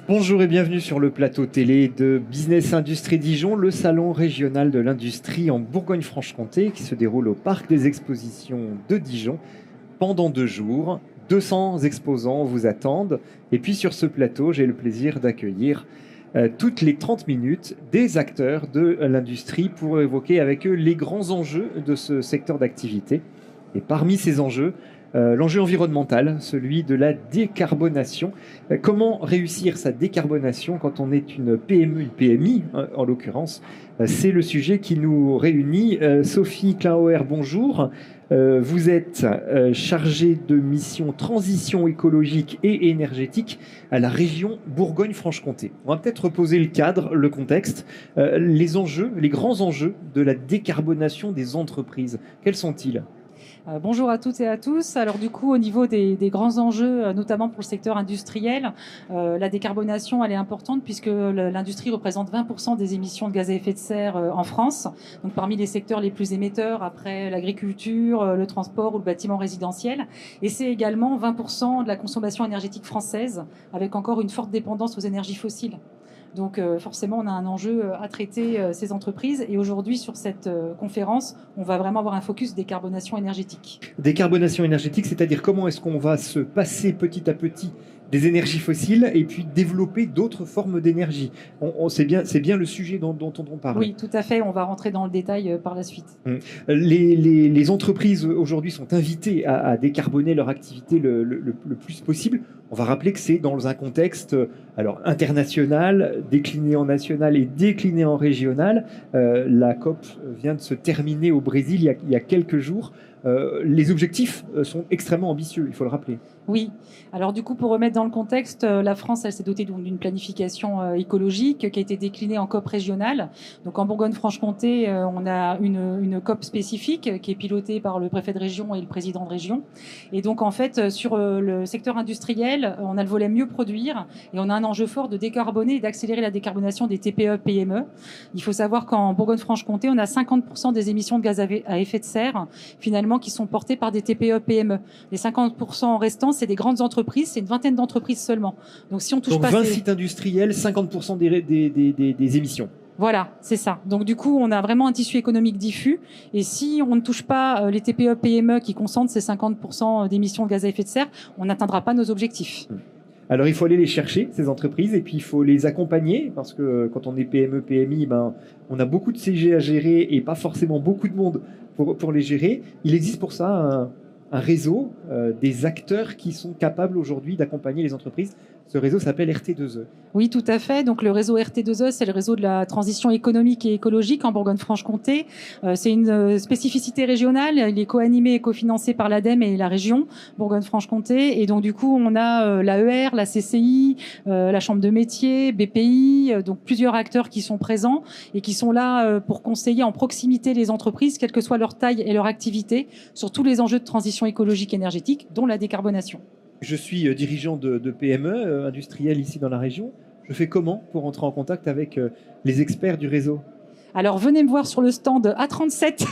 Bonjour et bienvenue sur le plateau télé de Business Industrie Dijon, le salon régional de l'industrie en Bourgogne-Franche-Comté qui se déroule au Parc des Expositions de Dijon pendant 2 jours. 200 exposants vous attendent. Et puis sur ce plateau, j'ai le plaisir d'accueillir toutes les 30 minutes des acteurs de l'industrie pour évoquer avec eux les grands enjeux de ce secteur d'activité. Et parmi ces enjeux, l'enjeu environnemental, celui de la décarbonation. Comment réussir sa décarbonation quand on est une PME, une PMI en l'occurrence? C'est le sujet qui nous réunit. Sophie Kleinauer, bonjour. Vous êtes chargée de mission transition écologique et énergétique à la région Bourgogne-Franche-Comté. On va peut-être reposer le cadre, le contexte, les enjeux, les grands enjeux de la décarbonation des entreprises. Quels sont-ils ? Bonjour à toutes et à tous. Alors du coup, au niveau des grands enjeux, notamment pour le secteur industriel, la décarbonation, elle est importante puisque l'industrie représente 20% des émissions de gaz à effet de serre en France. Donc parmi les secteurs les plus émetteurs, après l'agriculture, le transport ou le bâtiment résidentiel. Et c'est également 20% de la consommation énergétique française, avec encore une forte dépendance aux énergies fossiles. Donc forcément, on a un enjeu à traiter ces entreprises. Et aujourd'hui, sur cette conférence, on va vraiment avoir un focus décarbonation énergétique. Décarbonation énergétique, c'est-à-dire comment est-ce qu'on va se passer petit à petit des énergies fossiles et puis développer d'autres formes d'énergie. C'est bien le sujet dont on parle. Oui, tout à fait. On va rentrer dans le détail par la suite. Les entreprises aujourd'hui sont invitées à décarboner leur activité le plus possible. On va rappeler que c'est dans un contexte international, décliné en national et décliné en régional. La COP vient de se terminer au Brésil il y a quelques jours. Les objectifs sont extrêmement ambitieux, il faut le rappeler. Oui. Alors du coup, pour remettre dans le contexte, la France, elle s'est dotée d'une planification écologique qui a été déclinée en COP régionale. Donc en Bourgogne-Franche-Comté, on a une COP spécifique qui est pilotée par le préfet de région et le président de région. Et donc en fait, sur le secteur industriel, on a le volet mieux produire et on a un enjeu fort de décarboner et d'accélérer la décarbonation des TPE-PME. Il faut savoir qu'en Bourgogne-Franche-Comté, on a 50% des émissions de gaz à effet de serre finalement qui sont portées par des TPE-PME. Les 50% restants, c'est des grandes entreprises, c'est une vingtaine d'entreprises seulement. Donc si on touche pas 20 sites industriels, 50% des émissions. Voilà, c'est ça. Donc du coup, on a vraiment un tissu économique diffus. Et si on ne touche pas les TPE-PME qui concentrent ces 50% d'émissions de gaz à effet de serre, on n'atteindra pas nos objectifs. Alors il faut aller les chercher, ces entreprises, et puis il faut les accompagner, parce que quand on est PME, PMI, on a beaucoup de CG à gérer et pas forcément beaucoup de monde pour les gérer. Il existe pour ça un réseau des acteurs qui sont capables aujourd'hui d'accompagner les entreprises. Ce réseau s'appelle RT2E. Oui, tout à fait. Donc le réseau RT2E, c'est le réseau de la transition économique et écologique en Bourgogne-Franche-Comté. C'est une spécificité régionale. Il est co-animé et cofinancé par l'ADEME et la région Bourgogne-Franche-Comté. Et donc du coup, on a l'AER, la CCI, la Chambre de métier, BPI, donc plusieurs acteurs qui sont présents et qui sont là pour conseiller en proximité les entreprises, quelle que soit leur taille et leur activité, sur tous les enjeux de transition écologique et énergétique, dont la décarbonation. Je suis dirigeant de PME industrielle ici dans la région. Je fais comment pour entrer en contact avec les experts du réseau ? Alors venez me voir sur le stand A37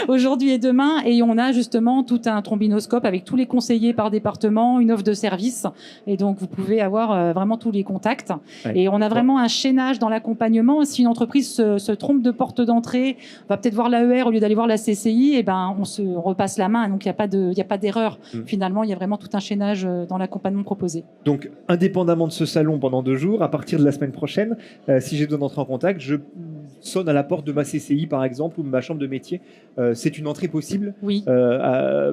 aujourd'hui et demain, et on a justement tout un trombinoscope avec tous les conseillers par département, une offre de service, et donc vous pouvez avoir vraiment tous les contacts. Ouais. Et on a vraiment un chaînage dans l'accompagnement. Si une entreprise se trompe de porte d'entrée, va peut-être voir l'AER au lieu d'aller voir la CCI, et ben on repasse la main. Donc il n'y a pas d'erreur. Finalement, il y a vraiment tout un chaînage dans l'accompagnement proposé. Donc indépendamment de ce salon pendant 2 jours, à partir de la semaine prochaine, si j'ai besoin d'entrer en contact, je sonne à la porte de ma CCI par exemple ou de ma chambre de métier. C'est une entrée possible. Oui.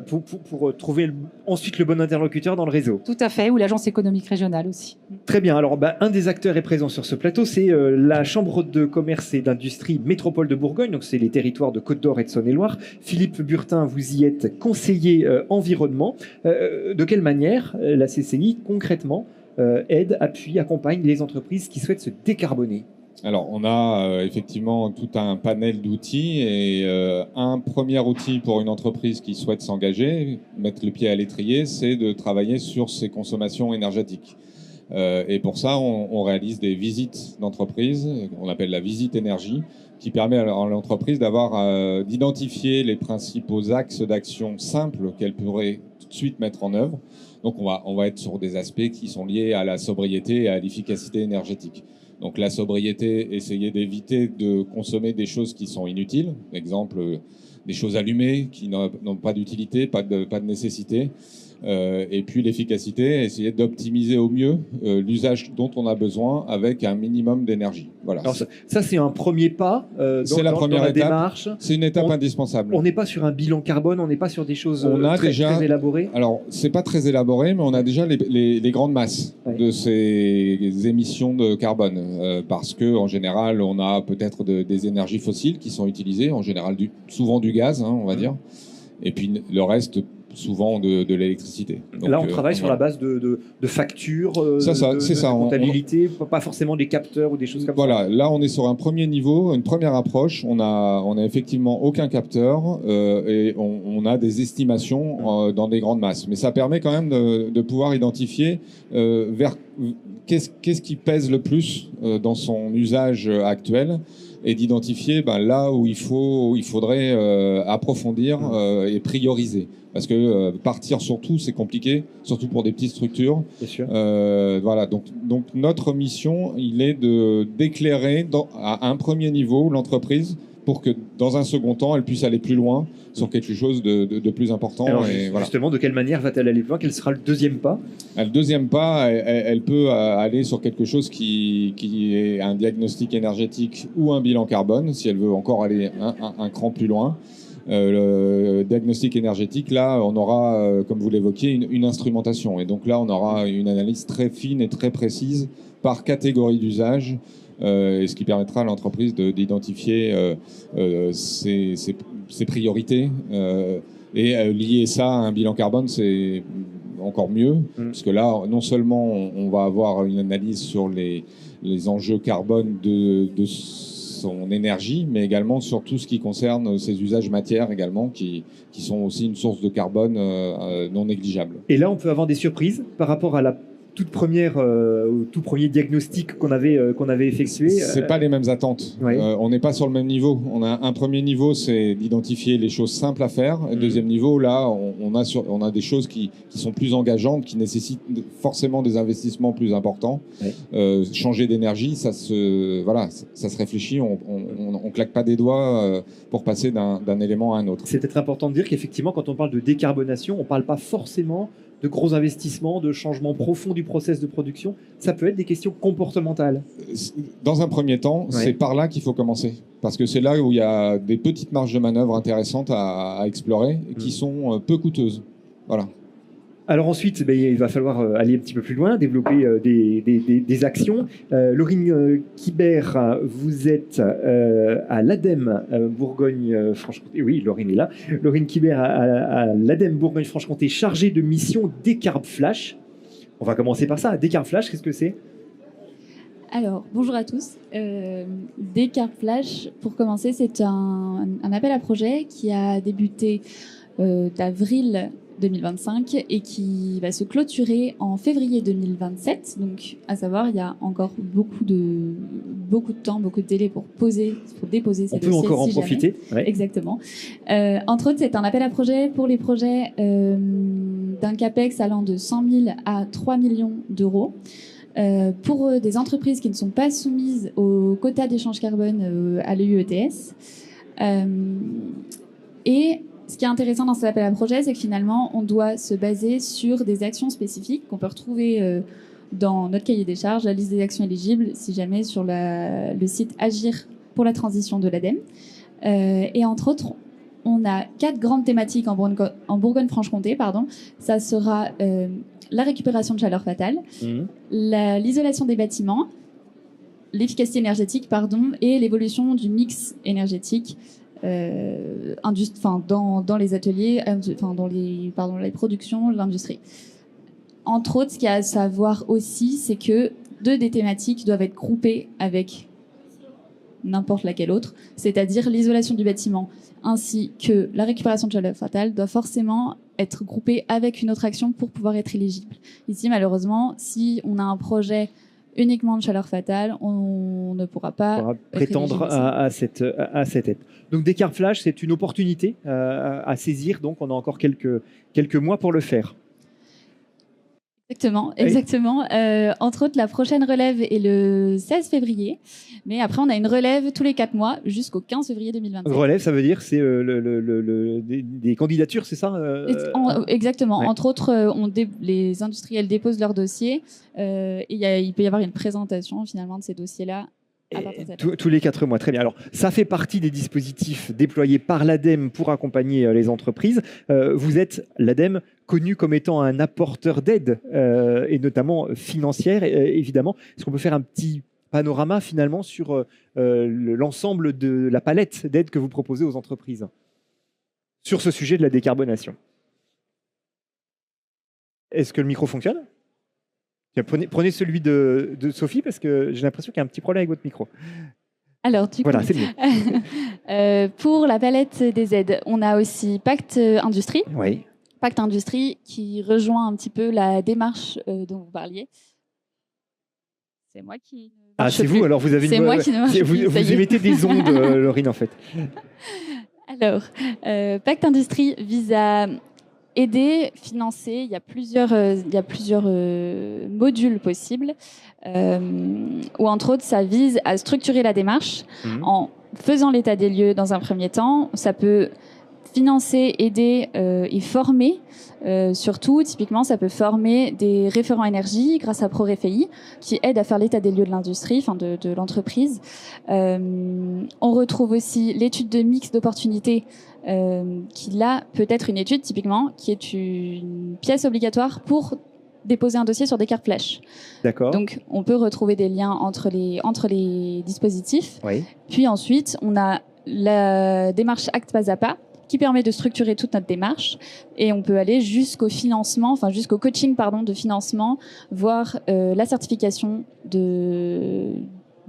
Pour trouver ensuite le bon interlocuteur dans le réseau. Tout à fait, ou l'agence économique régionale aussi. Très bien. Alors un des acteurs est présent sur ce plateau, c'est la Chambre de commerce et d'industrie Métropole de Bourgogne, donc c'est les territoires de Côte-d'Or et de Saône-et-Loire. Philippe Burtin, vous y êtes conseiller environnement. De quelle manière la CCI concrètement aide, appuie, accompagne les entreprises qui souhaitent se décarboner ? Alors, on a effectivement tout un panel d'outils et un premier outil pour une entreprise qui souhaite s'engager, mettre le pied à l'étrier, c'est de travailler sur ses consommations énergétiques. Et pour ça, on réalise des visites d'entreprise, qu'on appelle la visite énergie, qui permet à l'entreprise d'identifier les principaux axes d'action simples qu'elle pourrait tout de suite mettre en œuvre. Donc on va être sur des aspects qui sont liés à la sobriété et à l'efficacité énergétique. Donc la sobriété, essayer d'éviter de consommer des choses qui sont inutiles, exemple des choses allumées qui n'ont pas d'utilité, pas de nécessité. Et puis l'efficacité, essayer d'optimiser au mieux l'usage dont on a besoin avec un minimum d'énergie. Voilà. Alors ça c'est un premier pas c'est la première étape. Démarche. C'est une étape indispensable. On n'est pas sur un bilan carbone, on n'est pas sur des choses très élaborées. Alors c'est pas très élaboré, mais on a déjà les grandes masses de ces émissions de carbone, parce que en général on a peut-être des énergies fossiles qui sont utilisées, en général souvent du gaz, on va dire, et puis le reste souvent de l'électricité. Donc, là, on travaille sur la base de factures, de comptabilité, pas forcément des capteurs ou des choses comme ça. Voilà, là, on est sur un premier niveau, une première approche. On a effectivement aucun capteur et on a des estimations dans des grandes masses. Mais ça permet quand même de pouvoir identifier qu'est-ce qui pèse le plus dans son usage actuel, et d'identifier là où il faudrait approfondir et prioriser. Parce que partir sur tout, c'est compliqué, surtout pour des petites structures. Bien sûr. Voilà, donc notre mission, il est d'éclairer à un premier niveau l'entreprise pour que dans un second temps, elle puisse aller plus loin sur quelque chose de plus important. Alors, et justement, de quelle manière va-t-elle aller plus loin? Quel sera le deuxième pas? Le deuxième pas, elle peut aller sur quelque chose qui est un diagnostic énergétique ou un bilan carbone, si elle veut encore aller un cran plus loin. Le diagnostic énergétique, là, on aura, comme vous l'évoquiez, une instrumentation. Et donc là, on aura une analyse très fine et très précise par catégorie d'usage, et ce qui permettra à l'entreprise d'identifier ses priorités. Et lier ça à un bilan carbone, c'est encore mieux, parce que là, non seulement on va avoir une analyse sur les enjeux carbone de son énergie, mais également sur tout ce qui concerne ses usages matières également, qui sont aussi une source de carbone non négligeable. Et là, on peut avoir des surprises par rapport à la tout premier diagnostic qu'on avait effectué. C'est pas les mêmes attentes. Oui. On n'est pas sur le même niveau. On a un premier niveau, c'est d'identifier les choses simples à faire. Et deuxième niveau, là, on a des choses qui sont plus engageantes, qui nécessitent forcément des investissements plus importants. Oui. Changer d'énergie, ça se réfléchit. On claque pas des doigts pour passer d'un élément à un autre. C'est peut-être important de dire qu'effectivement, quand on parle de décarbonation, on parle pas forcément de gros investissements, de changements profonds du process de production. Ça peut être des questions comportementales. Dans un premier temps, c'est par là qu'il faut commencer. Parce que c'est là où il y a des petites marges de manœuvre intéressantes à explorer et qui sont peu coûteuses. Voilà. Alors ensuite, il va falloir aller un petit peu plus loin, développer des actions. Laurine Kibert, vous êtes à l'ADEME Bourgogne-Franche-Comté. Oui, Laurine est là. Laurine Kibert à l'ADEME Bourgogne-Franche-Comté, chargée de mission Décarb Flash. On va commencer par ça. Décarb Flash, qu'est-ce que c'est ? Alors, bonjour à tous. Décarb Flash, pour commencer, c'est un appel à projet qui a débuté d'avril 2025 et qui va se clôturer en février 2027. Donc, à savoir, il y a encore beaucoup de temps, beaucoup de délai pour déposer ces dossiers. On peut encore en profiter. Ouais. Exactement. Entre autres, c'est un appel à projet pour les projets d'un CAPEX allant de 100 000 à 3 millions d'euros. Pour des entreprises qui ne sont pas soumises au quota d'échange carbone à l'EUETS. Et ce qui est intéressant dans cet appel à projet, c'est que finalement, on doit se baser sur des actions spécifiques qu'on peut retrouver dans notre cahier des charges, la liste des actions éligibles, si jamais sur le site Agir pour la transition de l'ADEME. Et entre autres, on a 4 grandes thématiques en Bourgogne-Franche-Comté. Ça sera la récupération de chaleur fatale, l'isolation des bâtiments, l'efficacité énergétique, et l'évolution du mix énergétique dans les ateliers, dans les productions, l'industrie. Entre autres, ce qu'il y a à savoir aussi, c'est que 2 des thématiques doivent être groupées avec n'importe laquelle autre, c'est-à-dire l'isolation du bâtiment ainsi que la récupération de chaleur fatale doit forcément être groupé avec une autre action pour pouvoir être éligible. Ici, malheureusement, si on a un projet uniquement de chaleur fatale, on ne pourra pas prétendre à cette aide. Donc Descartes Flash, c'est une opportunité à saisir, donc on a encore quelques mois pour le faire. Exactement. Entre autres, la prochaine relève est le 16 février. Mais après, on a une relève tous les 4 mois jusqu'au 15 février 2027. Relève, ça veut dire c'est des candidatures, c'est ça Exactement. Ouais. Entre autres, les industriels déposent leurs dossiers et il peut y avoir une présentation finalement de ces dossiers-là. Tous les 4 mois, très bien. Alors, ça fait partie des dispositifs déployés par l'ADEME pour accompagner les entreprises. Vous êtes, l'ADEME, connu comme étant un apporteur d'aide, et notamment financière, évidemment. Est-ce qu'on peut faire un petit panorama, finalement, sur l'ensemble de la palette d'aides que vous proposez aux entreprises sur ce sujet de la décarbonation? Est-ce que le micro fonctionne ? Prenez celui de Sophie, parce que j'ai l'impression qu'il y a un petit problème avec votre micro. Alors, voilà, c'est mieux. Pour la palette des aides, on a aussi Pacte Industrie. Oui. Pacte Industrie qui rejoint un petit peu la démarche dont vous parliez. C'est moi qui... Ah, c'est vous. Alors, vous avez c'est moi qui ne marche plus. Vous émettez des ondes, Laurine, en fait. Alors, Pacte Industrie vise à aider, financer. Il y a plusieurs modules possibles où, entre autres, ça vise à structurer la démarche en faisant l'état des lieux dans un premier temps. Ça peut financer, aider et former. Surtout, typiquement, ça peut former des référents énergie grâce à ProRéféi qui aide à faire l'état des lieux de l'industrie, enfin de l'entreprise. On retrouve aussi l'étude de mix d'opportunités qui là peut être une étude typiquement qui est une pièce obligatoire pour déposer un dossier sur Descartes Flash. D'accord. Donc on peut retrouver des liens entre les dispositifs. Oui. Puis ensuite on a la démarche acte pas à pas qui permet de structurer toute notre démarche et on peut aller jusqu'au financement, enfin jusqu'au coaching de financement, voire la certification de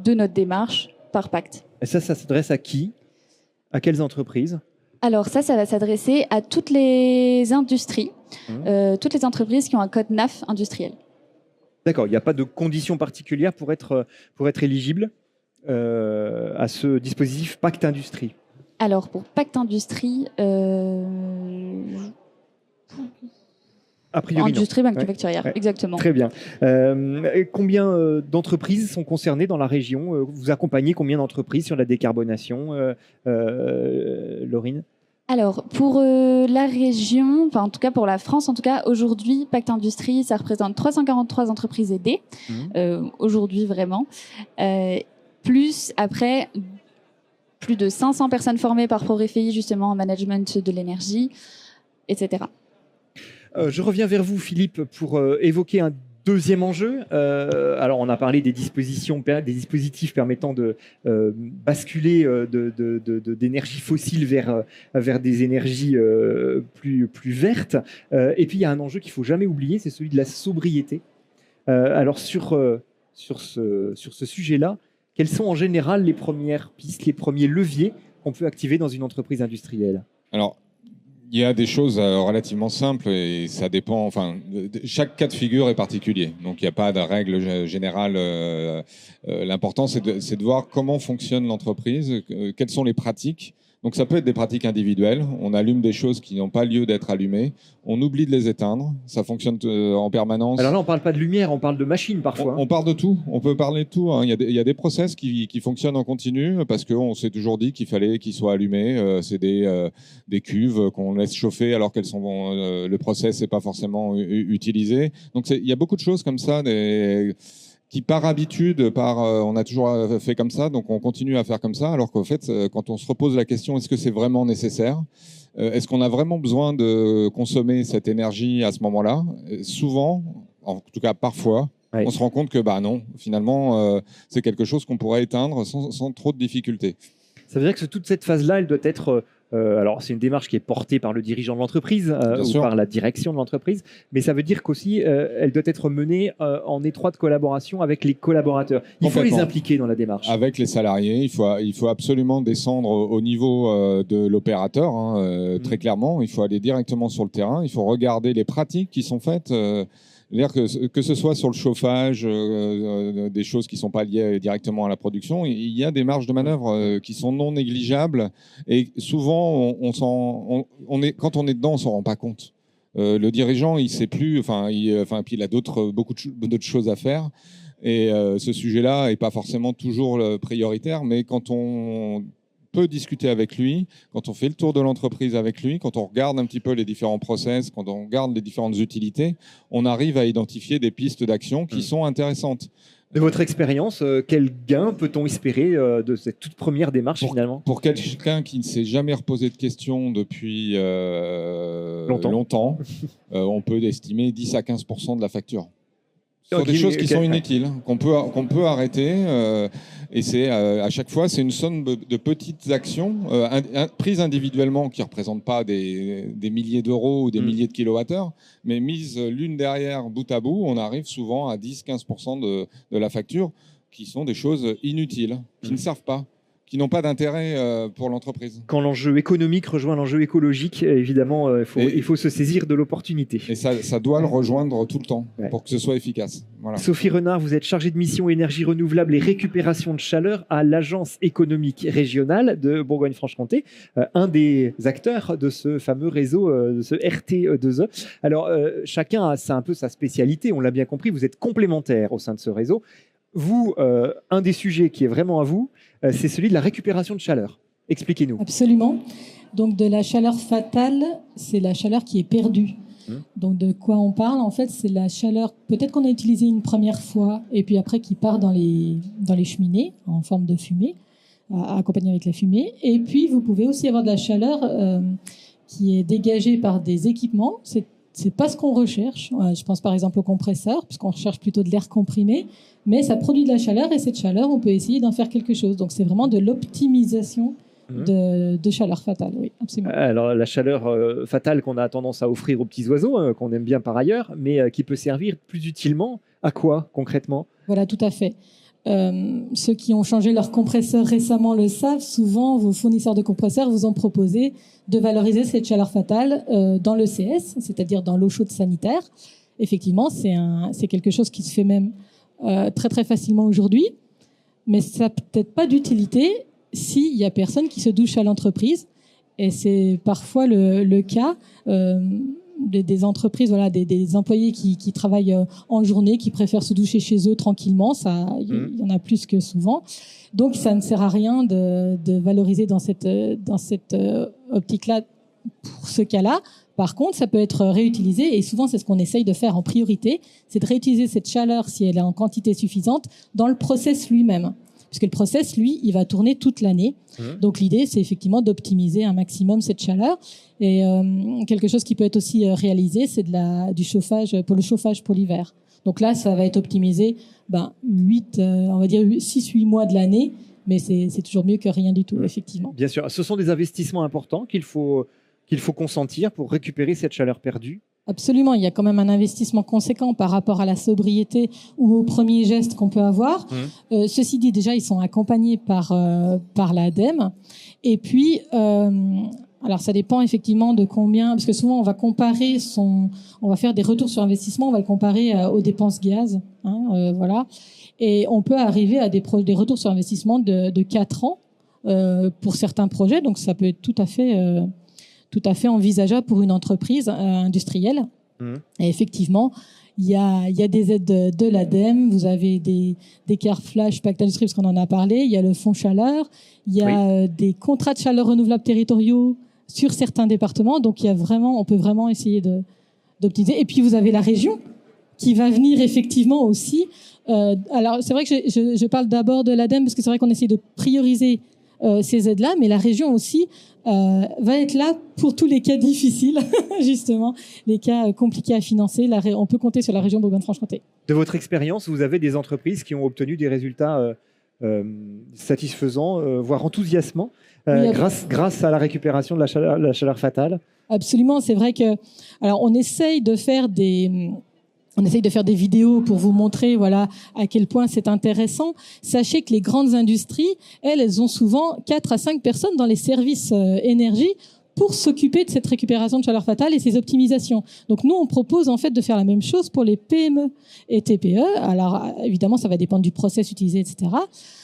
notre démarche par Pacte. Et ça s'adresse à qui? À quelles entreprises? Alors ça va s'adresser à toutes les industries, toutes les entreprises qui ont un code NAF industriel. D'accord, il n'y a pas de conditions particulières pour être éligible à ce dispositif Pacte Industrie. Alors pour Pacte Industrie, a priori, industrie manufacturière, exactement. Très bien. Combien d'entreprises sont concernées dans la région? Vous accompagnez combien d'entreprises sur la décarbonation, Laurine? Alors, pour la région, enfin en tout cas pour la France, en tout cas aujourd'hui, Pacte Industrie, ça représente 343 entreprises aidées, aujourd'hui vraiment. Plus après, plus de 500 personnes formées par ProRéféi justement en management de l'énergie, etc. Je reviens vers vous, Philippe, pour évoquer un deuxième enjeu. Alors, on a parlé des dispositifs permettant de basculer d'énergie fossile vers des énergies plus vertes. Et puis, il y a un enjeu qu'il ne faut jamais oublier, c'est celui de la sobriété. Alors, sur ce sujet-là, quelles sont en général les premières pistes, les premiers leviers qu'on peut activer dans une entreprise industrielle? Alors, il y a des choses relativement simples et ça dépend. Enfin, chaque cas de figure est particulier, donc il n'y a pas de règle générale. L'important, c'est de voir comment fonctionne l'entreprise, quelles sont les pratiques. Donc ça peut être des pratiques individuelles. On allume des choses qui n'ont pas lieu d'être allumées. On oublie de les éteindre. Ça fonctionne en permanence. Alors là, on ne parle pas de lumière, on parle de machine parfois. On parle de tout. On peut parler de tout. Hein. Il y a des process qui fonctionnent en continu parce qu'on s'est toujours dit qu'il fallait qu'ils soient allumés. C'est des cuves qu'on laisse chauffer alors qu'elles sont le process n'est pas forcément utilisé. Donc il y a beaucoup de choses comme ça. Qui par habitude, on a toujours fait comme ça, donc on continue à faire comme ça, alors qu'en fait, quand on se repose la question, est-ce que c'est vraiment nécessaire? Est-ce qu'on a vraiment besoin de consommer cette énergie à ce moment-là? Souvent, en tout cas parfois, on se rend compte que non, finalement, c'est quelque chose qu'on pourrait éteindre sans trop de difficultés. Ça veut dire que toute cette phase-là, elle doit être... alors, c'est une démarche qui est portée par le dirigeant de l'entreprise ou par la direction de l'entreprise, mais ça veut dire qu'aussi, elle doit être menée en étroite collaboration avec les collaborateurs. Il faut les impliquer dans la démarche. Avec les salariés, il faut absolument descendre au niveau de l'opérateur, très clairement. Il faut aller directement sur le terrain, il faut regarder les pratiques qui sont faites. C'est-à-dire que ce soit sur le chauffage, des choses qui ne sont pas liées directement à la production, il y a des marges de manœuvre qui sont non négligeables. Et souvent, quand on est dedans, on ne s'en rend pas compte. Le dirigeant, il ne sait plus, puis il a beaucoup d'autres choses à faire. Et ce sujet-là n'est pas forcément toujours prioritaire, mais quand on peut discuter avec lui, quand on fait le tour de l'entreprise avec lui, quand on regarde un petit peu les différents process, quand on regarde les différentes utilités, on arrive à identifier des pistes d'action qui sont intéressantes. De votre expérience, quel gain peut-on espérer de cette toute première démarche finalement ? Pour quelqu'un qui ne s'est jamais reposé de questions depuis longtemps, on peut estimer 10 à 15% de la facture. Ce sont des choses qui sont inutiles, qu'on peut arrêter. Et c'est à chaque fois, c'est une somme de petites actions prises individuellement qui ne représentent pas des milliers d'euros ou des milliers de kilowattheures, mais mises l'une derrière, bout à bout, on arrive souvent à 10-15% de la facture, qui sont des choses inutiles, qui ne servent pas, qui n'ont pas d'intérêt pour l'entreprise. Quand l'enjeu économique rejoint l'enjeu écologique, évidemment, il faut se saisir de l'opportunité. Et ça doit le rejoindre tout le temps pour que ce soit efficace. Voilà. Sophie Renard, vous êtes chargée de mission énergie renouvelable et récupération de chaleur à l'Agence économique régionale de Bourgogne-Franche-Comté, un des acteurs de ce fameux réseau, de ce RT2E. Alors, chacun a un peu sa spécialité, on l'a bien compris, vous êtes complémentaires au sein de ce réseau. Vous, un des sujets qui est vraiment à vous, c'est celui de la récupération de chaleur. Expliquez-nous. Absolument. Donc, de la chaleur fatale, c'est la chaleur qui est perdue. Donc, de quoi on parle ? En fait, c'est la chaleur, peut-être qu'on a utilisé une première fois, et puis après, qui part dans les cheminées, en forme de fumée, accompagnée avec la fumée. Et puis, vous pouvez aussi avoir de la chaleur qui est dégagée par des équipements. C'est pas ce qu'on recherche. Je pense par exemple au compresseur, puisqu'on recherche plutôt de l'air comprimé, mais ça produit de la chaleur et cette chaleur, on peut essayer d'en faire quelque chose. Donc c'est vraiment de l'optimisation de chaleur fatale. Oui, absolument. Alors la chaleur fatale qu'on a tendance à offrir aux petits oiseaux, qu'on aime bien par ailleurs, mais qui peut servir plus utilement à quoi concrètement ? Voilà, tout à fait. Ceux qui ont changé leur compresseur récemment le savent, souvent vos fournisseurs de compresseurs vous ont proposé de valoriser cette chaleur fatale dans l'ECS, c'est-à-dire dans l'eau chaude sanitaire. Effectivement, c'est quelque chose qui se fait même très très facilement aujourd'hui, mais ça n'a peut-être pas d'utilité s'il n'y a personne qui se douche à l'entreprise, et c'est parfois le cas. Des entreprises, voilà, des employés qui travaillent en journée, qui préfèrent se doucher chez eux tranquillement, il y en a plus que souvent. Donc ça ne sert à rien de valoriser dans cette optique-là pour ce cas-là. Par contre, ça peut être réutilisé, et souvent c'est ce qu'on essaye de faire en priorité, c'est de réutiliser cette chaleur, si elle est en quantité suffisante, dans le process lui-même. Puisque le process, lui, il va tourner toute l'année. Donc l'idée, c'est effectivement d'optimiser un maximum cette chaleur. Et quelque chose qui peut être aussi réalisé, c'est du chauffage pour le chauffage pour l'hiver. Donc là, ça va être optimisé 6-8 mois de l'année, mais c'est toujours mieux que rien du tout, effectivement. Bien sûr, ce sont des investissements importants qu'il faut consentir pour récupérer cette chaleur perdue. Absolument, il y a quand même un investissement conséquent par rapport à la sobriété ou aux premiers gestes qu'on peut avoir. Ceci dit, déjà, ils sont accompagnés par l'ADEME. Et puis, alors ça dépend effectivement de combien, parce que souvent on va comparer on va faire des retours sur investissement, on va le comparer aux dépenses gaz, voilà. Et on peut arriver à des retours sur investissement de 4 ans pour certains projets, donc ça peut être tout à fait envisageable pour une entreprise industrielle. Et effectivement, il y a des aides de l'ADEME, vous avez des cartes flash Pacte Industrie, parce qu'on en a parlé, il y a le fonds chaleur, il y a des contrats de chaleur renouvelables territoriaux sur certains départements, donc on peut vraiment essayer d'optimiser. Et puis vous avez la région qui va venir effectivement aussi. Alors c'est vrai que je parle d'abord de l'ADEME, parce que c'est vrai qu'on essaie de prioriser ces aides-là, mais la région aussi va être là pour tous les cas difficiles, justement, les cas compliqués à financer. On peut compter sur la région Bourgogne-Franche-Comté. De votre expérience, vous avez des entreprises qui ont obtenu des résultats satisfaisant, voire enthousiasmant, Oui, grâce à la récupération de la chaleur fatale. Absolument, c'est vrai que, alors, on essaye de faire des vidéos pour vous montrer, voilà, à quel point c'est intéressant. Sachez que les grandes industries, elles ont souvent 4 à 5 personnes dans les services énergie pour s'occuper de cette récupération de chaleur fatale et ces optimisations. Donc nous, on propose en fait de faire la même chose pour les PME et TPE. Alors évidemment, ça va dépendre du process utilisé, etc.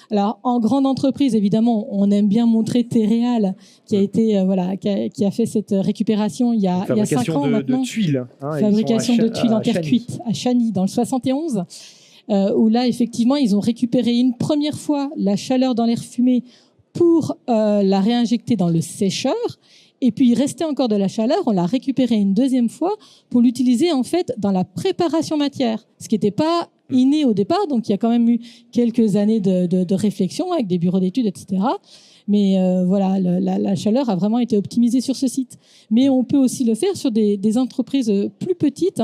Alors en grande entreprise, évidemment, on aime bien montrer Terreal qui a été qui a fait cette récupération il y a 5 ans maintenant. De tuiles. Fabrication de tuiles en terre cuite à Chagny dans le 71. Où là, effectivement, ils ont récupéré une première fois la chaleur dans l'air fumé pour la réinjecter dans le sécheur. Et puis, il restait encore de la chaleur, on l'a récupérée une deuxième fois pour l'utiliser en fait dans la préparation matière, ce qui n'était pas inné au départ. Donc, il y a quand même eu quelques années de réflexion avec des bureaux d'études, etc. Mais voilà, la chaleur a vraiment été optimisée sur ce site. Mais on peut aussi le faire sur des entreprises plus petites,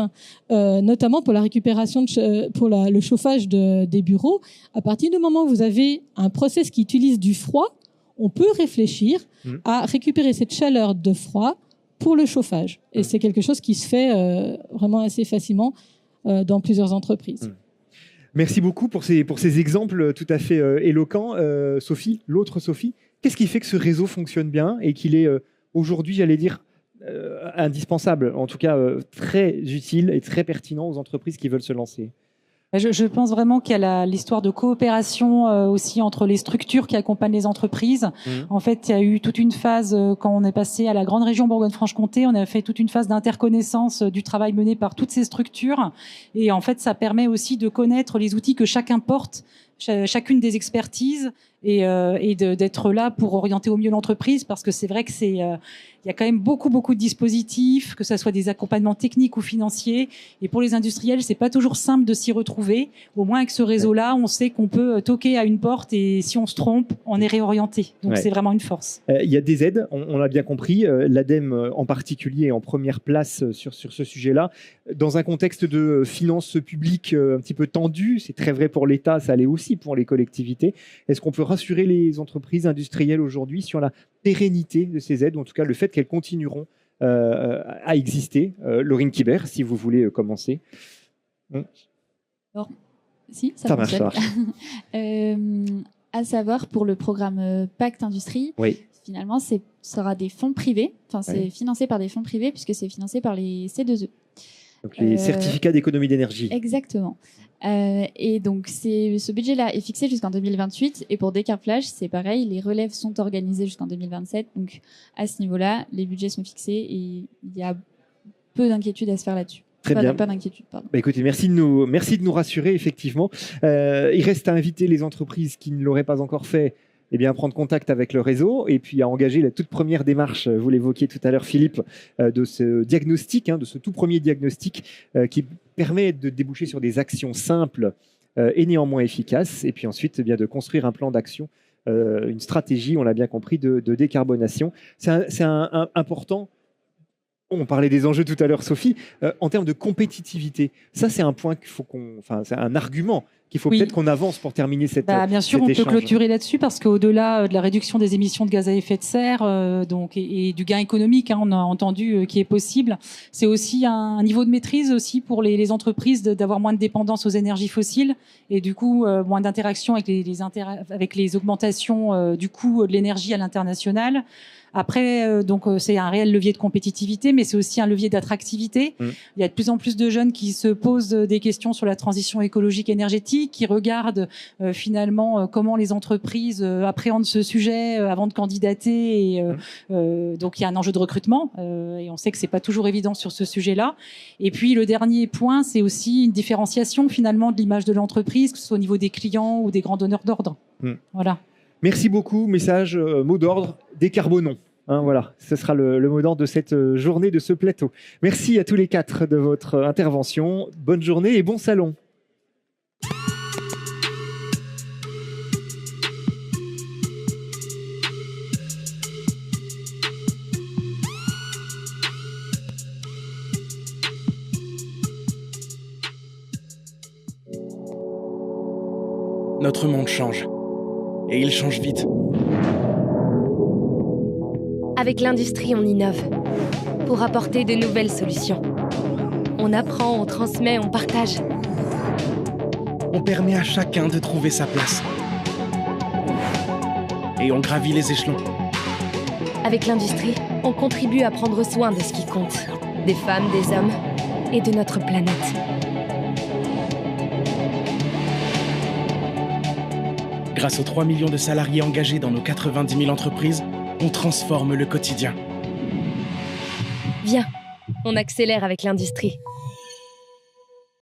notamment pour la récupération, pour le chauffage des bureaux. À partir du moment où vous avez un process qui utilise du froid, on peut réfléchir à récupérer cette chaleur de froid pour le chauffage. Et c'est quelque chose qui se fait vraiment assez facilement dans plusieurs entreprises. Merci beaucoup pour ces exemples tout à fait éloquents. Sophie, l'autre Sophie, qu'est-ce qui fait que ce réseau fonctionne bien et qu'il est aujourd'hui, j'allais dire, indispensable, en tout cas très utile et très pertinent aux entreprises qui veulent se lancer? Je pense vraiment qu'il y a l'histoire de coopération aussi entre les structures qui accompagnent les entreprises. En fait, il y a eu toute une phase, quand on est passé à la grande région Bourgogne-Franche-Comté, on a fait toute une phase d'interconnaissance du travail mené par toutes ces structures. Et en fait, ça permet aussi de connaître les outils que chacun porte, chacune des expertises, et d'être là pour orienter au mieux l'entreprise, parce que c'est vrai que il y a quand même beaucoup de dispositifs, que ça soit des accompagnements techniques ou financiers, et pour les industriels, c'est pas toujours simple de s'y retrouver. Au moins avec ce réseau-là, on sait qu'on peut toquer à une porte et si on se trompe, on est réorienté. Donc c'est vraiment une force. Il y a des aides, on l'a bien compris, l'ADEME en particulier est en première place sur ce sujet-là. Dans un contexte de finances publiques un petit peu tendu, c'est très vrai pour l'État, ça l'est aussi pour les collectivités. Est-ce qu'on peut rassurer les entreprises industrielles aujourd'hui sur la pérennité de ces aides, ou en tout cas le fait qu'elles continueront à exister? Laurine Kibert, si vous voulez commencer. Alors, si, ça marche. À savoir, pour le programme Pacte Industrie, finalement, ce sera des fonds privés. Enfin, c'est financé par des fonds privés puisque c'est financé par les C2E. Donc les certificats d'économie d'énergie. Exactement. Et donc, ce budget-là est fixé jusqu'en 2028. Et pour Décarplage, c'est pareil, les relèves sont organisées jusqu'en 2027. Donc, à ce niveau-là, les budgets sont fixés et il y a peu d'inquiétude à se faire là-dessus. Très bien. Pas d'inquiétude, pardon. Bah écoutez, merci de nous rassurer, effectivement. Il reste à inviter les entreprises qui ne l'auraient pas encore fait, à prendre contact avec le réseau et puis à engager la toute première démarche, vous l'évoquiez tout à l'heure Philippe, de ce diagnostic, de ce tout premier diagnostic qui permet de déboucher sur des actions simples et néanmoins efficaces, et puis ensuite de construire un plan d'action, une stratégie, on l'a bien compris, de décarbonation. C'est important. On parlait des enjeux tout à l'heure, Sophie, en termes de compétitivité. Ça, c'est un point c'est un argument qu'il faut peut-être qu'on avance pour terminer cette bien sûr, on peut clôturer là-dessus, parce qu'au-delà de la réduction des émissions de gaz à effet de serre et du gain économique, on a entendu, qui est possible, c'est aussi un niveau de maîtrise aussi pour les entreprises d'avoir moins de dépendance aux énergies fossiles et du coup moins d'interaction avec les augmentations du coût de l'énergie à l'international. Après, c'est un réel levier de compétitivité, mais c'est aussi un levier d'attractivité. Il y a de plus en plus de jeunes qui se posent des questions sur la transition écologique énergétique, qui regardent finalement comment les entreprises appréhendent ce sujet avant de candidater. Donc il y a un enjeu de recrutement et on sait que c'est pas toujours évident sur ce sujet-là. Et puis le dernier point, c'est aussi une différenciation finalement de l'image de l'entreprise, que ce soit au niveau des clients ou des grands donneurs d'ordre. Voilà. Merci beaucoup. Message, mot d'ordre, décarbonons. Voilà, ce sera le mot d'ordre de cette journée, de ce plateau. Merci à tous les 4 de votre intervention. Bonne journée et bon salon. Notre monde change. Et il change vite. Avec l'industrie, on innove pour apporter de nouvelles solutions. On apprend, on transmet, on partage. On permet à chacun de trouver sa place. Et on gravit les échelons. Avec l'industrie, on contribue à prendre soin de ce qui compte. Des femmes, des hommes et de notre planète. Grâce aux 3 millions de salariés engagés dans nos 90 000 entreprises, on transforme le quotidien. Viens, on accélère avec l'industrie.